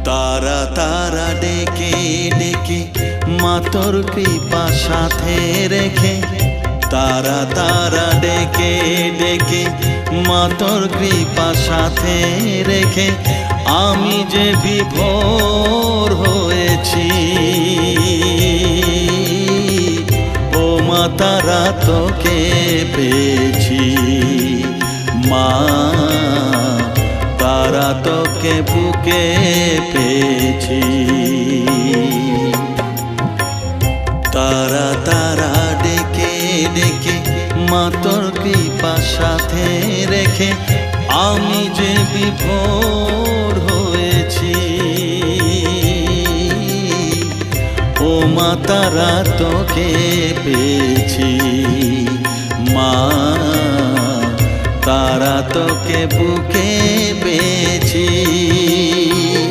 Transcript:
তারা তারা ডেকে ডেকে মা তোর কৃপা সাথে রেখে, তারা তারা ডেকে ডেকে মা তোর কৃপা সাথে রেখে আমি যে বিভোর হয়েছি। ও মা তারা তোকে পেয়েছি, মা তারা তোকে বুকে পেয়েছি। তারা তারা ডেকে ডেকে মা তোর কৃপা সাথে রেখে আমি যে বিভোর হয়েছি। ও মা তারা তোকে পেয়েছি, মা তারা তোকে বুকে পেয়েছি।